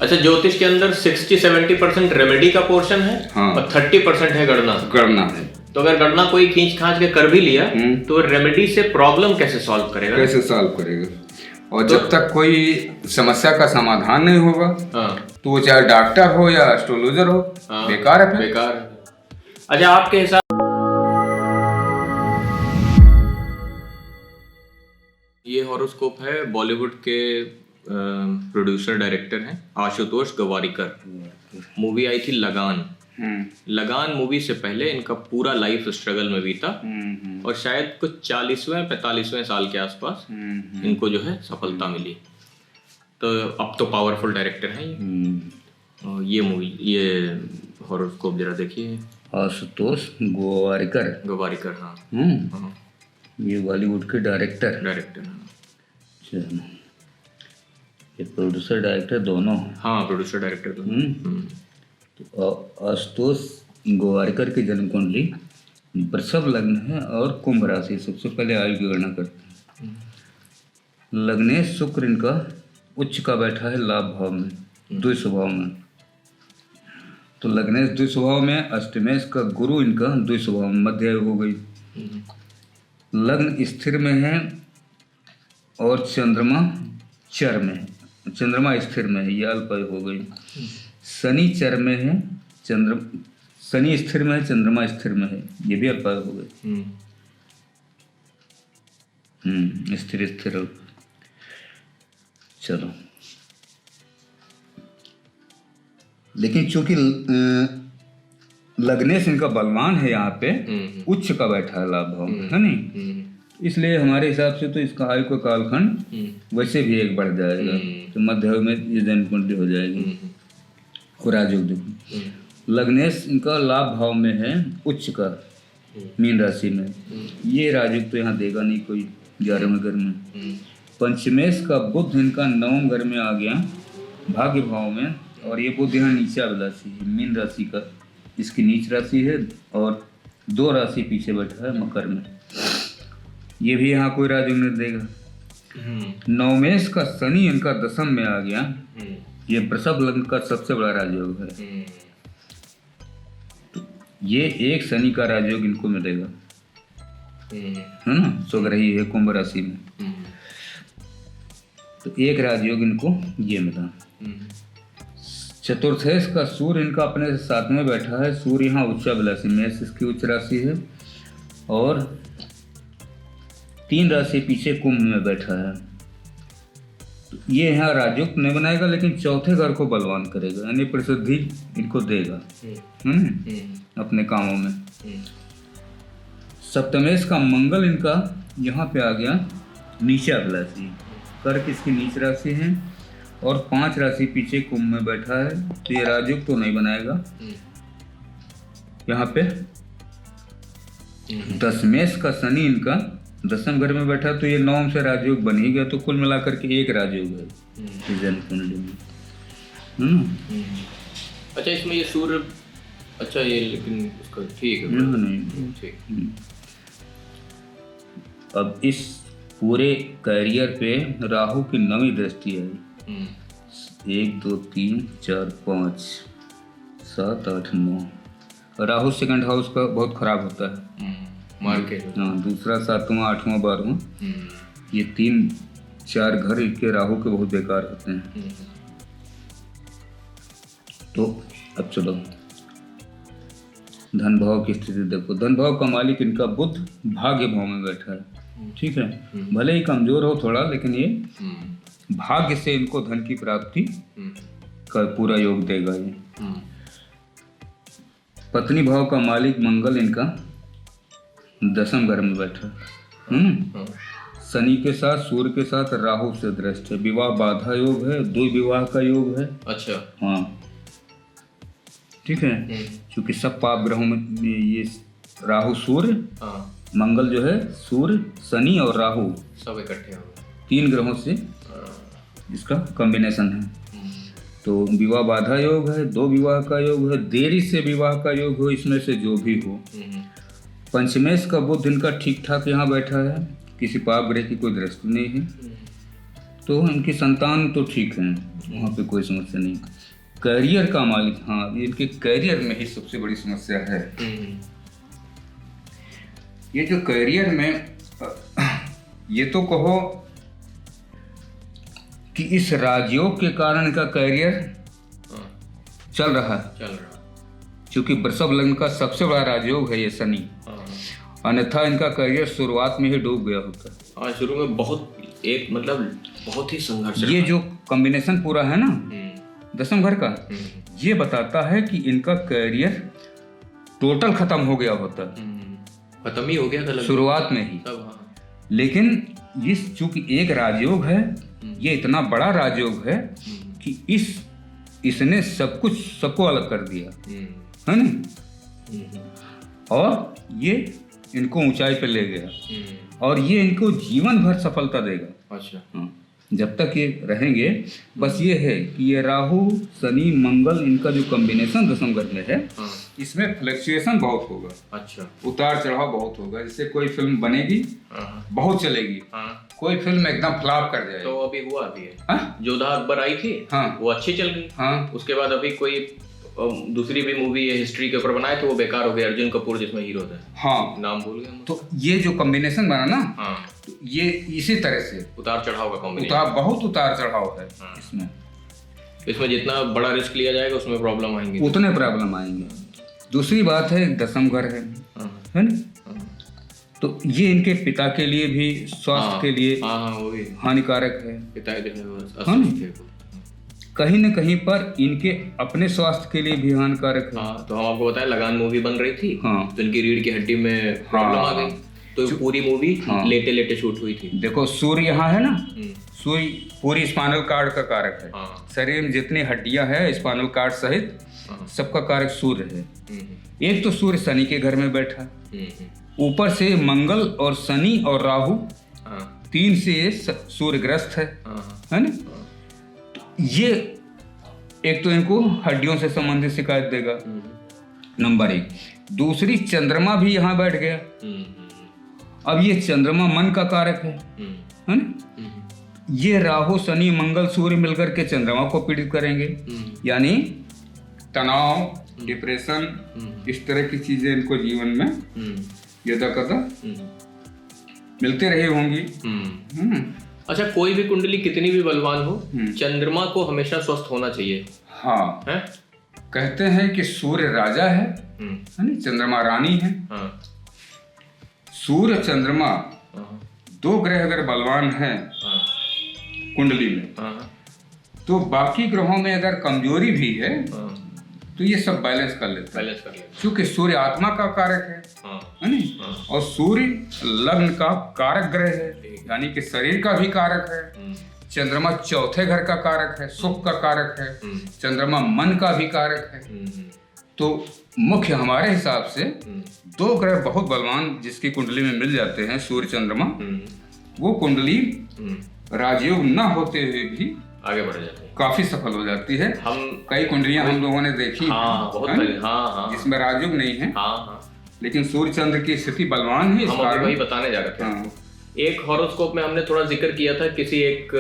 अच्छा, ज्योतिष के अंदर 60-70% रेमेडी का पोर्शन है। हाँ। और 30% है गणना। गणना है। तो अगर गणना कोई खींच खांच के कर भी लिया तो रेमेडी से प्रॉब्लम कैसे सॉल्व करेगा? कैसे सॉल्व करेगा? और जब तक कोई समस्या का समाधान नहीं होगा तो वो चाहे डॉक्टर हो या एस्ट्रोलॉजर हो, बेकार है। बेकार है। अच्छा, आपके हिसाब ये हॉरोस्कोप है बॉलीवुड के प्रोड्यूसर डायरेक्टर हैं आशुतोष गवारीकर। मूवी आई थी लगान। लगान मूवी से पहले इनका पूरा लाइफ स्ट्रगल में बीता और शायद कुछ 40वें-45वें साल के आसपास इनको जो है सफलता मिली। तो अब तो पावरफुल डायरेक्टर हैं ये मूवी, ये हॉरोस्कोप जरा देखिए। आशुतोष गवारीकर। हाँ। ये बॉलीवुड के डायरेक्टर। हाँ। ये प्रोड्यूसर डायरेक्टर दोनों। हाँ, प्रोड्यूसर डायरेक्टर दोनों। तो आशुतोष गवारीकर की जन्म कुंडली वृषभ लग्न है और कुंभ राशि। सबसे पहले आयु की गणना करते हैं। लग्नेश शुक्र इनका उच्च का बैठा है लाभ भाव में, द्वितीय स्वभाव में। तो लग्नेश द्वितीय स्वभाव में, अष्टमेश का गुरु इनका द्वितीय स्वभाव में, मध्य आयु हो गई। लग्न स्थिर में है और चंद्रमा चर में है। चंद्रमा स्थिर में है, ये अल्प आयु हो गई। शनि चर में है, शनि स्थिर में है, चंद्रमा स्थिर में है, ये भी अल्प आयु हो गई। स्थिर अल्प। चलो, लेकिन चूंकि लग्नेश इनका बलवान है, यहाँ पे उच्च का बैठा है लाभ भाव में, है नहीं, इसलिए हमारे हिसाब से तो इसका आयु का कालखंड वैसे भी एक बढ़ जाएगा। तो मध्य आयु में ये जन्म कुंडली हो जाएगी। और राजयोग देखो, लग्नेश इनका लाभ भाव में है उच्च का, मीन राशि में। ये राजयोग तो यहाँ देगा नहीं कोई 11वें घर में। पंचमेश का बुध इनका 9वें घर में आ गया भाग्य भाव में, और ये बुध यहाँ नीचा राशि है, मीन राशि का इसकी नीच राशि है, और 2 राशि पीछे बैठा है मकर में। ये भी यहाँ कोई राजयोग नहीं देगा। नवमेश का शनि इनका 10म में आ गया। ये वृषभ लग्न का सबसे बड़ा राजयोग है। तो ये एक शनि का राजयोग इनको मिलेगा, है ना, स्वग्रही है कुंभ राशि में। तो एक राजयोग इनको ये मिला। चतुर्थेश का सूर्य इनका अपने साथ में बैठा है। सूर्य यहाँ उच्चाभिलाषी मेष इसकी उच्च राशि है, और 3 राशि पीछे कुंभ में बैठा है। तो ये यहाँ राजयोग नहीं बनाएगा, लेकिन चौथे घर को बलवान करेगा, यानी प्रसिद्धि इनको देगा अपने कामों में। सप्तमेश का मंगल इनका यहाँ पे आ गया नीचा अभिलाषी, कर्क इसकी नीच राशि है, और 5 राशि पीछे कुंभ में बैठा है। तो ये राजयोग तो नहीं बनाएगा। यहाँ पे दशमेश का शनि इनका 10वें घर में बैठा, तो ये 9 से राजयोग बन ही गया। तो कुल मिलाकर के एक राजयोग है जन्म कुंडली में। अच्छा, इसमें ये सूर्य, अच्छा ये लेकिन उसका ठीक है, नहीं ठीक। अब इस पूरे कैरियर पे राहु की 9वीं दृष्टि है। 1 2 3 4 5 7 8 9। राहु सेकंड हाउस का बहुत खराब होता है, मार्केट। हाँ, दूसरा 7वां 8वां 12वां, ये 3-4 घर इनके राहु के बहुत बेकार होते हैं। तो अब चलो धन भाव की स्थिति देखो। धन भाव का मालिक इनका बुध भाग्य भाव में बैठा है। ठीक है, भले ही कमजोर हो थोड़ा, लेकिन ये भाग्य से इनको धन की प्राप्ति का पूरा योग देगा ये। पत्नी भाव का मालिक मंगल इनका 10वें घर में बैठा है। शनि के साथ, सूर्य के साथ, राहु से दृष्ट है। विवाह बाधा योग है, 2 विवाह का योग है। अच्छा, हाँ, ठीक है, क्योंकि सब पाप ग्रहों में ये राहु सूर्य, मंगल जो है, सूर्य शनि और राहु सब इकट्ठे हो गए, 3 ग्रहों से इसका कॉम्बिनेशन है। तो विवाह बाधा योग है, 2 विवाह का योग है, देरी से विवाह का योग हो, इसमें से जो भी हो। पंचमेश का बुध इनका ठीक ठाक यहाँ बैठा है, किसी पाप ग्रह की कोई दृष्टि नहीं है। तो इनकी संतान तो ठीक है, वहाँ पे कोई समस्या नहीं। करियर का मालिक, हाँ, इनके करियर में ही सबसे बड़ी समस्या है। ये जो करियर में, ये तो कहो कि इस राजयोग के कारण इनका करियर चल रहा है, क्योंकि वृषभ लग्न का सबसे बड़ा राजयोग है ये शनि, अन्यथा इनका करियर शुरुआत में ही डूब गया होता। हाँ, शुरू में बहुत ही संघर्ष। ये जो कॉम्बिनेशन पूरा है ना दसम घर का, ये बताता है कि इनका करियर टोटल खत्म हो गया होता, खत्म ही हो गया था शुरुआत में ही। लेकिन इस चूंकि एक राजयोग है, ये इतना बड़ा राजयोग है कि इसने सबको अलग कर दिया है ना, और ये इनको ऊंचाई पे ले गया, और ये इनको जीवन भर सफलता देगा। अच्छा। हाँ, जब तक ये रहेंगे। बस ये है कि ये राहु शनि मंगल इनका जो कॉम्बिनेशन दसम घर में है, इसमें फ्लक्चुएशन बहुत होगा। अच्छा। उतार चढ़ाव बहुत होगा। जैसे कोई फिल्म बनेगी बहुत चलेगी, कोई फिल्म एकदम फ्लॉप कर जाएगी। तो अभी हुआ भी है, जोधा अकबर आई थी, वो अच्छी चल गई। उसके बाद अभी कोई दूसरी भी मूवी हिस्ट्री के ऊपर बनाए तो वो बेकार हो गया, अर्जुन कपूर जिसमें हीरो था। हाँ, नाम भूल गया। तो ये जो कॉम्बिनेशन बना ना, तो ये इसी तरह से उतार चढ़ाव का कॉम्बिनेशन, बहुत उतार चढ़ाव है इसमें जितना बड़ा रिस्क लिया जाएगा उसमें प्रॉब्लम आएंगे, उतने प्रॉब्लम आएंगे। दूसरी बात है दसम घर है ना, तो ये इनके पिता के लिए भी, स्वास्थ्य के लिए वो भी हानिकारक है। पिता जो है कहीं न कहीं पर इनके अपने स्वास्थ्य के लिए भी हानिकारक है। तो हम आपको बताएं, लगान मूवी बन रही थी, तो इनकी रीढ़ की हड्डी में प्रॉब्लम आ गई, तो पूरी मूवी लेटे लेटे शूट हुई थी। देखो सूर्य यहाँ है ना, सूर्य पूरी स्पाइनल कार्ड का कारक है। शरीर में जितनी हड्डियां हैं स्पाइनल कार्ड सहित सबका कारक सूर्य है। एक तो सूर्य शनि के घर में बैठा, ऊपर से मंगल और शनि और राहु, 3 से सूर्यग्रस्त है ना। ये एक तो इनको हड्डियों से संबंधित शिकायत देगा, नंबर 1। दूसरी, चंद्रमा भी यहाँ बैठ गया। अब ये चंद्रमा मन का कारक है ना। ये राहु शनि मंगल सूर्य मिलकर के चंद्रमा को पीड़ित करेंगे, यानी तनाव, डिप्रेशन, इस तरह की चीजें इनको जीवन में यदाकदा मिलते रही होंगी। अच्छा, कोई भी कुंडली कितनी भी बलवान हो, चंद्रमा को हमेशा स्वस्थ होना चाहिए। हाँ है? कहते हैं कि सूर्य राजा है ना, चंद्रमा रानी है। सूर्य चंद्रमा 2 ग्रह अगर बलवान है कुंडली में, तो बाकी ग्रहों में अगर कमजोरी भी है तो ये सब बैलेंस कर लेते हैं, क्योंकि सूर्य आत्मा का कारक है ना, और सूर्य लग्न का कारक ग्रह है, यानी कि शरीर का भी कारक है। चंद्रमा चौथे घर का कारक है, सुख का कारक है। चंद्रमा मन का भी कारक है। तो मुख्य हमारे हिसाब से 2 ग्रह बहुत बलवान जिसकी कुंडली में मिल जाते हैं, सूर्य चंद्रमा, वो कुंडली राजयोग न होते हुए भी आगे बढ़ जाते हैं, काफी सफल हो जाती है। कई कुंडलियां हम लोगों ने देखी जिसमें राजयोग नहीं है, लेकिन सूर्य चंद्र की स्थिति बलवान है। हम वही बताने जा रहे थे। एक हॉरोस्कोप में हमने थोड़ा जिक्र किया था किसी एक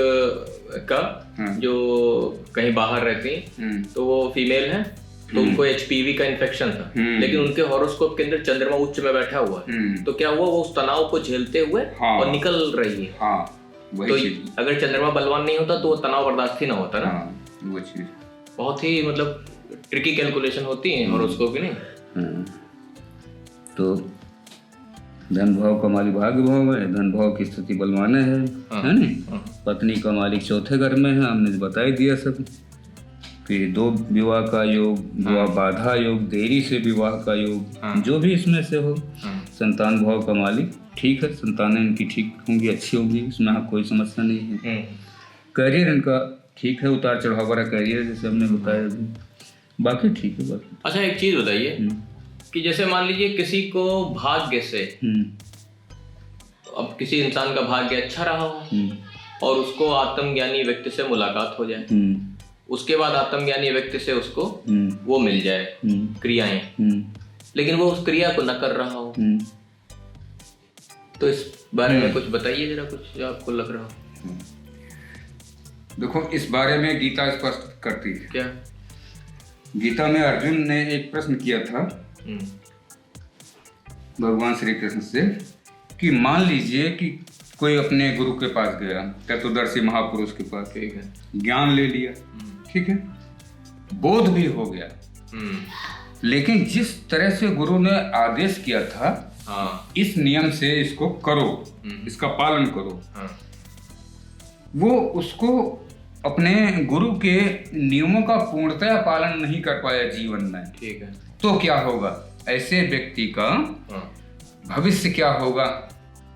का, जो कहीं बाहर रहती, तो वो फीमेल है, तो उनको HPV का इन्फेक्शन था, लेकिन उनके हॉरोस्कोप के अंदर चंद्रमा उच्च में बैठा हुआ है। तो क्या हुआ, वो उस तनाव को झेलते हुए और निकल रही है। तो अगर चंद्रमा बलवान नहीं होता तो वो तनाव बर्दाश्त ही ना होता ना। वो चीज बहुत ही मतलब ट्रिकी कैलकुलेशन होती है हॉरोस्कोप की, नहीं। तो धन भाव का मालिक भाग्य भाव है, धन भाव की स्थिति बलवान है ना। पत्नी का मालिक चौथे घर में है, हमने बता ही दिया सब कि 2 विवाह का योग, विवाह बाधा योग, देरी से विवाह का योग, जो भी इसमें से हो। संतान भाव का मालिक ठीक है, संतानें इनकी ठीक होंगी, अच्छी होंगी, इसमें कोई समस्या नहीं है। करियर इनका ठीक है, उतार चढ़ाव वाला करियर जैसे हमने बताया अभी, बाकी ठीक है बाकी। अच्छा, एक चीज बताइए कि जैसे मान लीजिए किसी को भाग्य से, अब किसी इंसान का भाग्य अच्छा रहा हो और उसको आत्मज्ञानी व्यक्ति से मुलाकात हो जाए, उसके बाद आत्मज्ञानी व्यक्ति से उसको वो मिल जाए क्रियाएं, लेकिन वो उस क्रिया को न कर रहा हो, तो इस बारे में कुछ बताइए जरा, कुछ जो आपको लग रहा हो। देखो, इस बारे में गीता स्पष्ट करती है। क्या? गीता में अर्जुन ने एक प्रश्न किया था भगवान श्री कृष्ण से कि मान लीजिए कि कोई अपने गुरु के पास गया, तत्वदर्शी महापुरुष के पास, ठीक है, ज्ञान ले लिया, ठीक है, बोध भी हो गया, लेकिन जिस तरह से गुरु ने आदेश किया था, हाँ, इस नियम से इसको करो, इसका पालन करो, हाँ, वो उसको अपने गुरु के नियमों का पूर्णतया पालन नहीं कर पाया जीवन में, ठीक है, तो क्या होगा? ऐसे व्यक्ति का हाँ, भविष्य क्या होगा?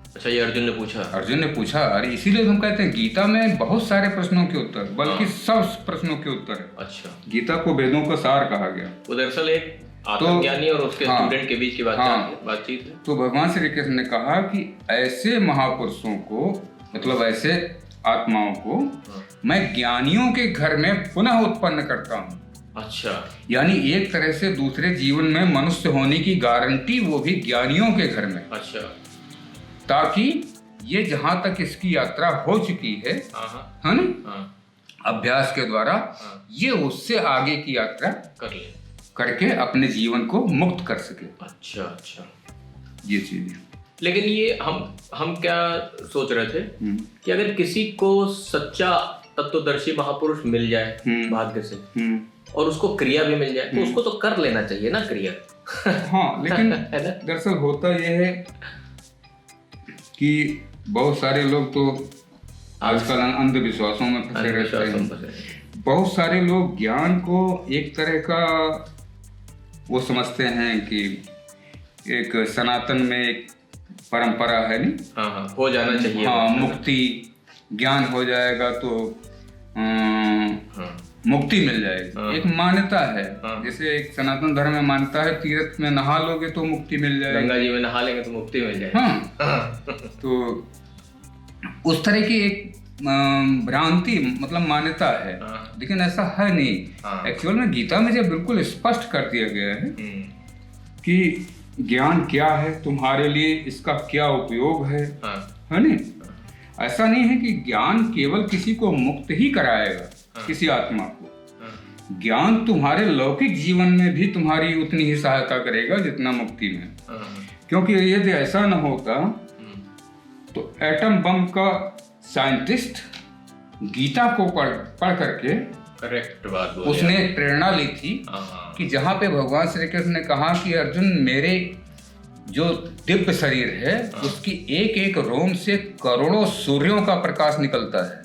अच्छा, ये अर्जुन ने पूछा? अर्जुन ने पूछा। अरे इसीलिए हम कहते हैं गीता में बहुत सारे प्रश्नों के उत्तर, बल्कि सब प्रश्नों के उत्तर है। अच्छा, गीता को वेदों का सार कहा गया। वो दरअसल एक आत्मज्ञानी और उसके हाँ, स्टूडेंट के बीच की बातचीत है। तो भगवान श्री कृष्ण ने कहा कि ऐसे महापुरुषों को, मतलब ऐसे आत्माओं को मैं ज्ञानियों के घर में पुनः उत्पन्न करता हूँ। अच्छा, यानी एक तरह से दूसरे जीवन में मनुष्य होने की गारंटी वो भी ज्ञानियों के घर में, अच्छा, ताकि ये जहां तक इसकी यात्रा हो चुकी है, है ना, अभ्यास के द्वारा ये उससे आगे की यात्रा कर ले, करके अपने जीवन को मुक्त कर सके। अच्छा, अच्छा, ये चीज है। लेकिन ये हम क्या सोच रहे थे कि अगर किसी को सच्चा तत्वदर्शी महापुरुष मिल जाए भाग्य से और उसको क्रिया भी मिल जाए, तो उसको तो कर लेना चाहिए ना क्रिया। हाँ, लेकिन दरअसल होता यह है कि बहुत सारे लोग तो आजकल अंधविश्वासों में फंसे रहते हैं। बहुत सारे लोग ज्ञान को एक तरह का वो समझते हैं कि एक सनातन में एक परंपरा है, नहीं? हाँ, हो जाना चाहिए। हाँ, मुक्ति, ज्ञान हो जाएगा तो मुक्ति मिल जाएगी, एक मान्यता है। जैसे एक सनातन धर्म में मान्यता है तीर्थ में नहा लोगे तो मुक्ति मिल जाएगी, गंगा जी में नहा लेंगे तो मुक्ति मिल जाएगी। हाँ, तो उस तरह की एक भ्रांति, मतलब मान्यता है, लेकिन ऐसा है नहीं। एक्चुअल में गीता में जब बिल्कुल स्पष्ट कर दिया गया है कि ज्ञान क्या है, तुम्हारे लिए इसका क्या उपयोग है नहीं? ऐसा नहीं है कि ज्ञान केवल किसी को मुक्त ही कराएगा, किसी आत्मा को। ज्ञान तुम्हारे लौकिक जीवन में भी तुम्हारी उतनी ही सहायता करेगा जितना मुक्ति में। क्योंकि यदि ऐसा न होता तो एटम बम का साइंटिस्ट गीता को पढ़ करके, करेक्ट बात बोली, उसने एक प्रेरणा ली थी कि जहाँ पे भगवान श्री कृष्ण ने कहा कि अर्जुन, मेरे जो दिव्य शरीर है उसकी एक एक रोम से करोड़ों सूर्यों का प्रकाश निकलता है।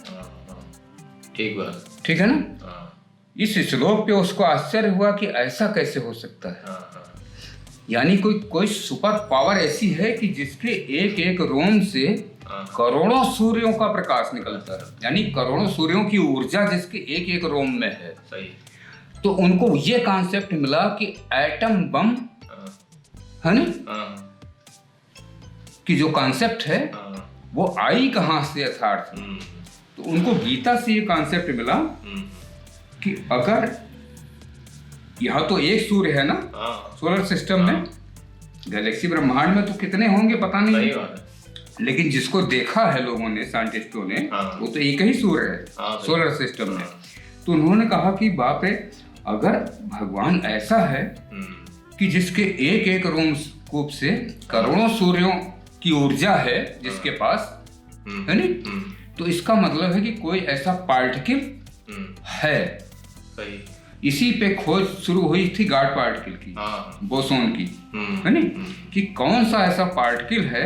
ठीक बात, ठीक है ना? इस श्लोक पे उसको आश्चर्य हुआ कि ऐसा कैसे हो सकता है। यानी कोई सुपर पावर ऐसी है कि जिसके एक एक रोम से करोड़ों सूर्यों का प्रकाश निकलता है, यानी करोड़ों सूर्यों की ऊर्जा जिसके एक एक रोम में है। सही। तो उनको ये कॉन्सेप्ट मिला कि एटम बम है ना, कि जो कॉन्सेप्ट है वो आई कहां से यथार्थ। तो उनको गीता से ये कॉन्सेप्ट मिला कि अगर यहाँ तो एक सूर्य है ना सोलर सिस्टम में, गैलेक्सी ब्रह्मांड में तो कितने होंगे पता नहीं, लेकिन जिसको देखा है लोगों ने, साइंटिस्टों ने, वो तो एक ही सूर्य है सोलर सिस्टम में। तो उन्होंने कहा कि बाप रे, अगर भगवान ऐसा है कि जिसके एक एक रोम कूप से करोड़ों सूर्यों की ऊर्जा है जिसके पास, है नहीं, तो इसका मतलब है कि कोई ऐसा पार्टिकल है। सही। इसी पे खोज शुरू हुई थी गॉड पार्टिकल की, बोसोन की, है नहीं, कि कौन सा ऐसा पार्टिकल है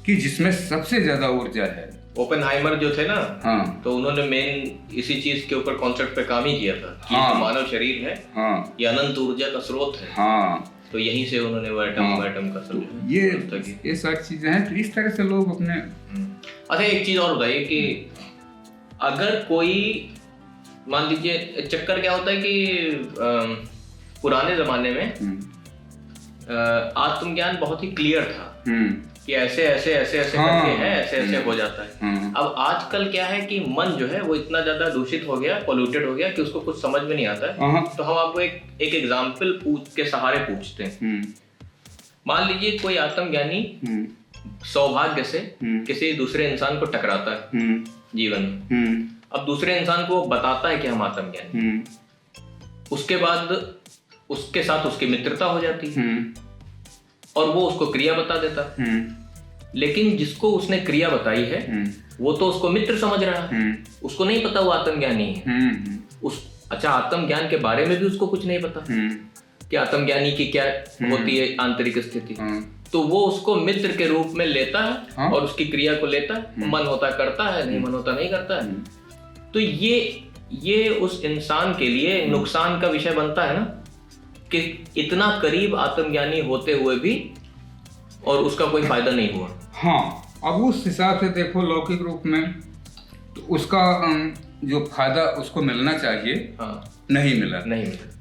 कि जिसमें सबसे ज्यादा ऊर्जा है। ओपेनहाइमर जो थे ना, तो उन्होंने मेन इसी चीज के ऊपर कॉन्सेप्ट पे काम ही किया था कि मानव शरीर है, ये अनंत ऊर्जा का स्रोत है। तो यहीं से उन्होंने वो एटम का स्रोत, ये सारी चीजें हैं। तो इस तरह से लोग अपने। अच्छा, एक चीज और बताइए कि अगर कोई, मान लीजिए, चक्कर क्या होता है कि पुराने जमाने में आत्मज्ञान बहुत ही क्लियर था कि ऐसे ऐसे ऐसे ऐसे करके है, ऐसे ऐसे हो जाता है। अब आजकल क्या है कि मन जो है वो इतना ज्यादा दूषित हो गया, पोल्यूटेड हो गया कि उसको कुछ समझ में नहीं आता है। तो हम आपको एक एग्जाम्पल के सहारे पूछते हैं। मान लीजिए कोई आत्मज्ञानी सौभाग्य से किसी दूसरे इंसान को टकराता है जीवन में, अब दूसरे इंसान को बताता है कि हम आत्मज्ञानी, उसके बाद उसके साथ उसकी मित्रता हो जाती है और वो उसको क्रिया बता देता है। लेकिन जिसको उसने क्रिया बताई है वो तो उसको मित्र समझ रहा है, उसको नहीं पता वो आत्मज्ञानी है। अच्छा, आत्मज्ञान के बारे में भी उसको कुछ नहीं पता कि आत्मज्ञानी की क्या होती है आंतरिक स्थिति। तो वो उसको मित्र के रूप में लेता है और उसकी क्रिया को लेता है, मन होता करता है, नहीं मन होता नहीं करता है। तो ये उस इंसान के लिए नुकसान का विषय बनता है ना, कि इतना करीब आत्मज्ञानी होते हुए भी और उसका कोई फायदा नहीं हुआ। हाँ, अब उस हिसाब से देखो लौकिक रूप में तो उसका जो फायदा उसको मिलना चाहिए नहीं मिला।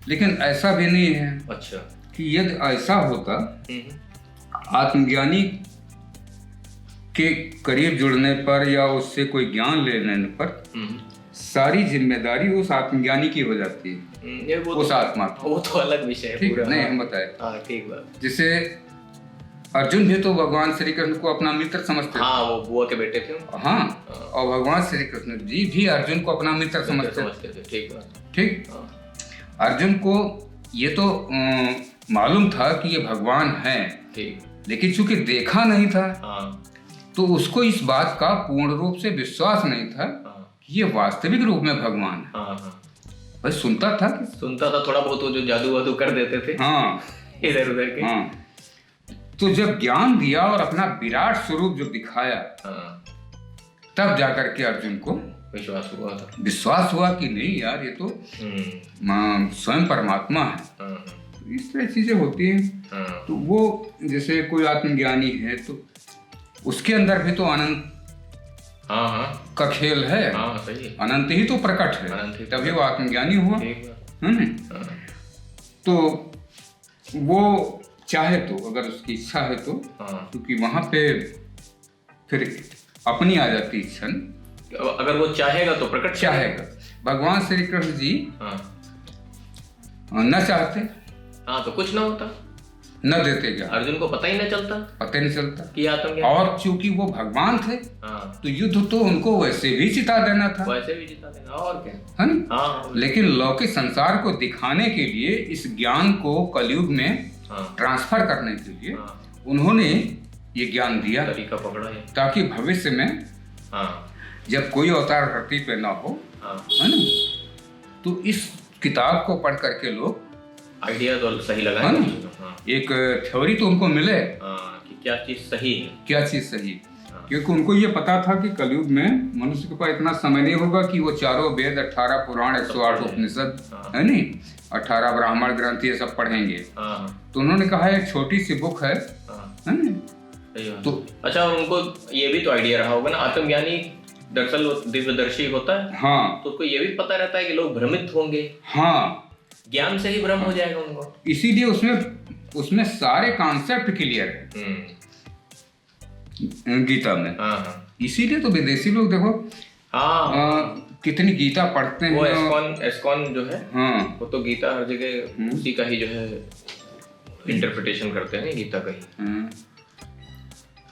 लेकिन ऐसा भी नहीं है। अच्छा, कि यदि ऐसा होता आत्मज्ञानी के करीब जुड़ने पर या उससे कोई ज्ञान लेने पर सारी जिम्मेदारी उस आत्मज्ञानी की हो जाती है, उस आत्मा की। वो तो अलग विषय है पूरा। नहीं, हम बताए। ठीक बात। जैसे अर्जुन भी तो भगवान श्री कृष्ण को अपना मित्र समझते थे। वो बुआ के बेटे थे। हाँ, और भगवान श्री कृष्ण जी भी अर्जुन को अपना मित्र समझते थे। ठीक बात। ठीक। अर्जुन को ये तो मालूम था कि ये भगवान है, लेकिन चूंकि देखा नहीं था तो उसको इस बात का पूर्ण रूप से विश्वास नहीं था कि ये वास्तविक रूप में भगवान है। बस सुनता था थोड़ा बहुत, जो जादू वादू कर देते थे इधर उधर के। तो जब ज्ञान दिया और अपना विराट स्वरूप जो दिखाया तब जाकर के अर्जुन को विश्वास हुआ कि नहीं यार, ये तो स्वयं परमात्मा है। इस तरह चीजें होती हैं। तो वो जैसे कोई आत्मज्ञानी है तो उसके अंदर भी तो अनंत का खेल है। अनंत ही तो प्रकट है, तभी वो आत्मज्ञानी हुआ है ना। तो वो चाहे तो, अगर उसकी इच्छा है तो, क्योंकि वहां पे फिर अपनी आ जाती इच्छा। अगर वो चाहेगा तो प्रकट चाहेगा। भगवान श्री कृष्ण जी न चाहते तो कुछ ना होता, न देते क्या, अर्जुन को पता ही नहीं चलता कि आत्मज्ञान। और चूंकि वो भगवान थे तो युद्ध तो उनको वैसे भी जिता देना था, और क्या है ना। लेकिन लौकिक संसार को दिखाने के लिए, इस ज्ञान को कलयुग में ट्रांसफर करने के लिए उन्होंने ये ज्ञान दिया, तरीका पकड़ा है, ताकि भविष्य में जब कोई अवतार धरती पे ना हो, है ना, तो इस किताब को पढ़ करके लोग आइडिया तो सही लगा है ना, एक थ्योरी तो उनको मिले कि क्या चीज सही है, क्या चीज सही। क्योंकि उनको ये पता था कि कलयुग में मनुष्य के पास इतना समय नहीं होगा कि वो चारों वेद, 18 पुराण, 108 उपनिषद, है नहीं, 18 ब्राह्मण ग्रंथ ये सब पढ़ेंगे। तो उन्होंने कहा एक छोटी सी बुक है ना। तो अच्छा, उनको ये भी तो आइडिया रहा होगा ना, आत्मज्ञानी दरअसल दिव्यदर्शी होता है। तो उसको ये भी पता रहता है कि लोग भ्रमित होंगे। ज्ञान से ही भ्रम हो जाएगा उनको। इसीलिए उसमें सारे कॉन्सेप्ट क्लियर है गीता में। इसीलिए तो विदेशी लोग देखो कितनी गीता पढ़ते हैं। वो एस्कॉन जो है वो तो गीता हर जगह उसी का ही जो है इंटरप्रिटेशन करते हैं गीता का ही।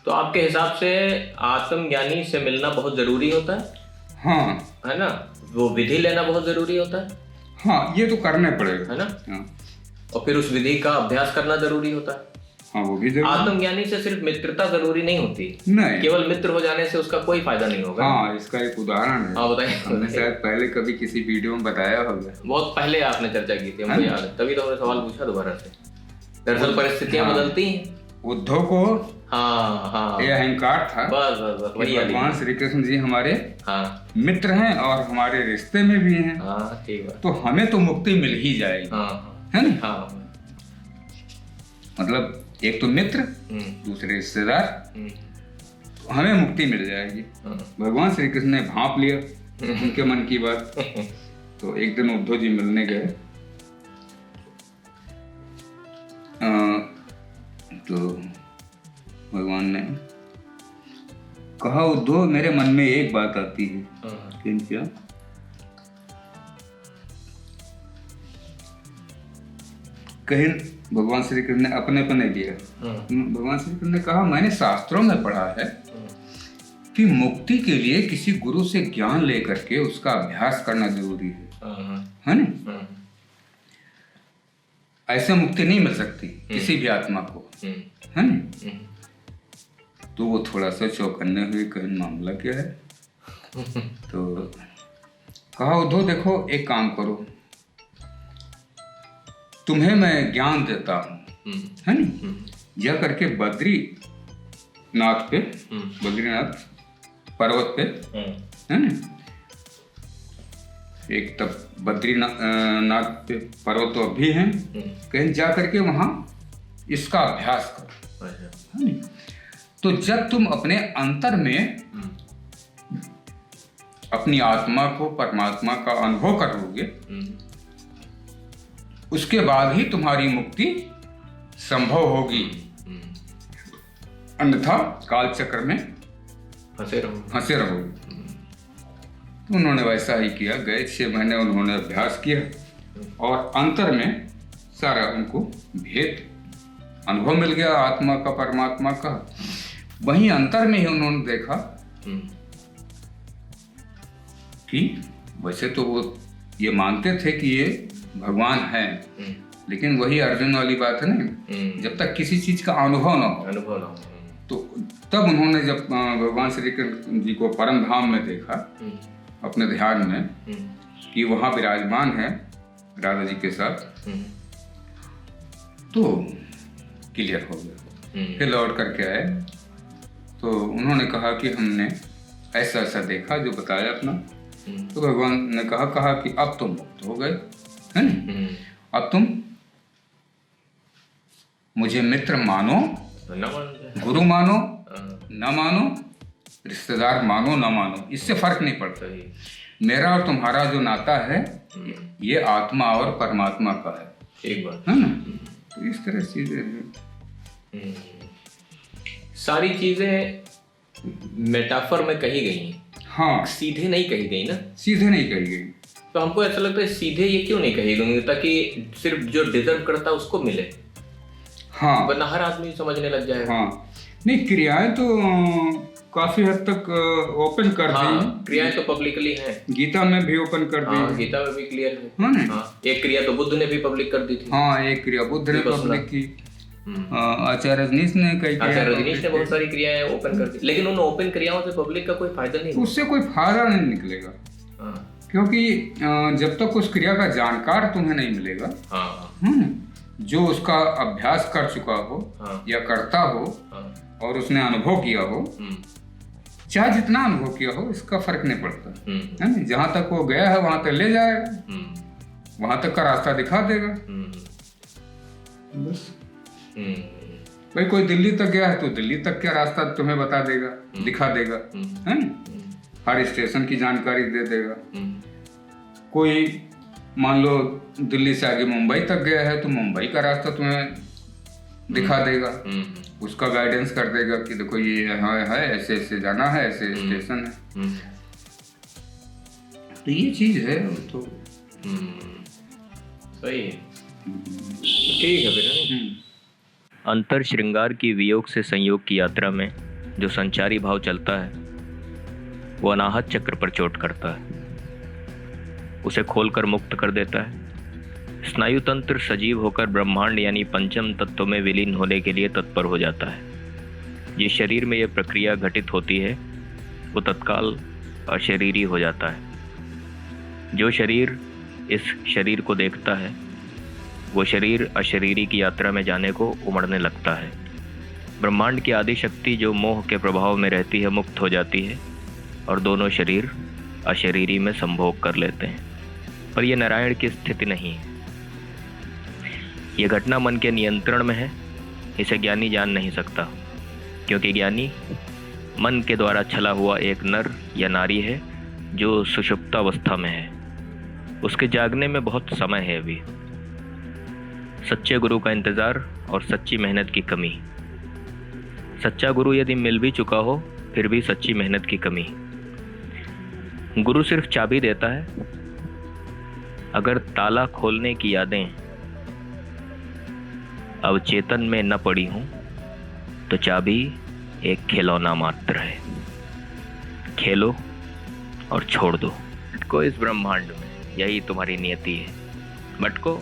तो आपके हिसाब से आत्मज्ञानी से मिलना बहुत जरूरी होता है? है ना, वो विधि लेना बहुत जरूरी होता है। ये तो करने पड़ेगा, है ना। और फिर उस विधि का अभ्यास करना जरूरी होता है। वो भी जरूरी। आत्मज्ञानी से सिर्फ मित्रता जरूरी नहीं होती, नहीं, केवल मित्र हो जाने से उसका कोई फायदा नहीं होगा। इसका एक उदाहरण है। बताइए। हमने शायद पहले कभी किसी वीडियो में बताया होगा, बहुत पहले आपने चर्चा की थी, मुझे याद है, तभी तो हमने सवाल पूछा दोबारा से। दरअसल परिस्थितियां बदलती हैं। उद्धव को ये अहंकार था, बस वही भगवान श्री कृष्ण जी हमारे मित्र हैं और हमारे रिश्ते में भी हैं। ठीक है, तो हमें तो मुक्ति मिल ही जाएगी, है ना। मतलब एक तो मित्र, दूसरे रिश्तेदार, तो हमें मुक्ति मिल जाएगी। भगवान श्री कृष्ण ने भांप लिया उनके मन की बात। तो एक दिन उद्धव जी मिलने गए, तो भगवान ने कहा, उद्धव मेरे मन में एक बात आती है। क्या? कहीं भगवान श्री कृष्ण ने अपने पर नहीं दिया। भगवान श्री कृष्ण ने कहा, मैंने शास्त्रों में पढ़ा है कि मुक्ति के लिए किसी गुरु से ज्ञान लेकर के उसका अभ्यास करना जरूरी है ना? ऐसे मुक्ति नहीं मिल सकती किसी भी आत्मा को, है ना? तो वो थोड़ा सा चौकन्ने हुए, कहीं मामला क्या है? तो कहा उद्धव देखो एक काम करो, तुम्हें मैं ज्ञान देता हूँ, है ना? जा करके बद्रीनाथ पर्वत पे, है ना? एक तब बद्रीनाथ पे पर्वत तो अभी हैं, कहीं जा करके वहां इसका अभ्यास करो, है ना? तो जब तुम अपने अंतर में अपनी आत्मा को, परमात्मा का अनुभव करोगे, उसके बाद ही तुम्हारी मुक्ति संभव होगी, अन्यथा काल चक्र में फंसे रहोगे। तो उन्होंने वैसा ही किया। गए 6 महीने उन्होंने अभ्यास किया और अंतर में सारा उनको भेद अनुभव मिल गया, आत्मा का, परमात्मा का। वहीं अंतर में ही उन्होंने देखा कि वैसे तो वो ये मानते थे कि ये भगवान है, लेकिन वही अर्जुन वाली बात है ना, जब तक किसी चीज का अनुभव ना हो, तो तब उन्होंने जब भगवान श्री कृष्ण जी को परम धाम में देखा अपने ध्यान में कि वहां विराजमान है राधा जी के साथ, तो क्लियर हो गया। फिर लौट करके आए तो उन्होंने कहा कि हमने ऐसा ऐसा देखा जो बताया अपना। तो भगवान ने कहा कि अब तुम मुक्त हो गए, है ना? अब तुम मुझे मित्र मानो, गुरु मानो न मानो, रिश्तेदार मानो न मानो, इससे फर्क नहीं पड़ता। मेरा और तुम्हारा जो नाता है ये आत्मा और परमात्मा का है, एक बात है ना? तो इस तरह से चीजें, सारी चीजें मेटाफर में कही गई हैं। हाँ, सीधे नहीं कही गई ना, सीधे नहीं कही गई। तो हमको ऐसा लगता है सीधे ये क्यों नहीं कही गई, ताकि सिर्फ जो डिजर्व करता है उसको मिले। हाँ, वरना हर आदमी समझने लग जाएगा। हाँ, नहीं, क्रियाएं तो काफी हद तक ओपन कर दी। क्रियाएं तो पब्लिकली हैं, गीता में भी ओपन कर दी। गीता में भी क्लियर है। हाँ, एक क्रिया तो बुद्ध ने भी पब्लिक कर दी थी। हाँ, एक क्रिया बुद्ध ने पब्लिक की। आचार्य रजनीश ने बहुत सारी क्रियाएं ओपन कर दी, लेकिन उन ओपन क्रियाओं से पब्लिक का कोई फायदा नहीं, उससे कोई फायदा नहीं निकलेगा। क्योंकि जब तक उस क्रिया का जानकार तुम्हें नहीं मिलेगा, जो उसका अभ्यास कर चुका हो या करता हो और उसने अनुभव किया हो, चाहे जितना अनुभव किया हो, इसका फर्क नहीं पड़ता, है ना? जहां तक वो गया है वहां तक ले जाएगा, वहां तक का रास्ता दिखा देगा, बस। भाई कोई दिल्ली तक गया है तो दिल्ली तक का रास्ता तुम्हें बता देगा, दिखा देगा, है ना? हर स्टेशन की जानकारी दे देगा। कोई मान लो दिल्ली से आगे मुंबई तक गया है तो मुंबई का रास्ता तुम्हें दिखा देगा, उसका गाइडेंस कर देगा कि देखो ये यहाँ है, ऐसे ऐसे जाना है, ऐसे स्टेशन है। तो ये चीज है, तो सही है, ठीक है बेटा। अंतर श्रृंगार की वियोग से संयोग की यात्रा में जो संचारी भाव चलता है वो अनाहत चक्र पर चोट करता है, उसे खोलकर मुक्त कर देता है। स्नायु तंत्र सजीव होकर ब्रह्मांड यानी पंचम तत्व में विलीन होने के लिए तत्पर हो जाता है। ये शरीर में यह प्रक्रिया घटित होती है वो तत्काल अशरीरी हो जाता है। जो शरीर इस शरीर को देखता है वो शरीर अशरीरी की यात्रा में जाने को उमड़ने लगता है। ब्रह्मांड की आदि शक्ति जो मोह के प्रभाव में रहती है मुक्त हो जाती है और दोनों शरीर अशरीरी में संभोग कर लेते हैं। पर यह नारायण की स्थिति नहीं है। यह घटना मन के नियंत्रण में है, इसे ज्ञानी जान नहीं सकता, क्योंकि ज्ञानी मन के द्वारा छला हुआ एक नर या नारी है जो सुषुप्तावस्था में है। उसके जागने में बहुत समय है अभी। सच्चे गुरु का इंतजार और सच्ची मेहनत की कमी। सच्चा गुरु यदि मिल भी चुका हो फिर भी सच्ची मेहनत की कमी। गुरु सिर्फ चाबी देता है, अगर ताला खोलने की यादें अब चेतन में न पड़ी हूं तो चाबी एक खिलौना मात्र है। खेलो और छोड़ दो। भटको इस ब्रह्मांड में, यही तुम्हारी नियति है। भटको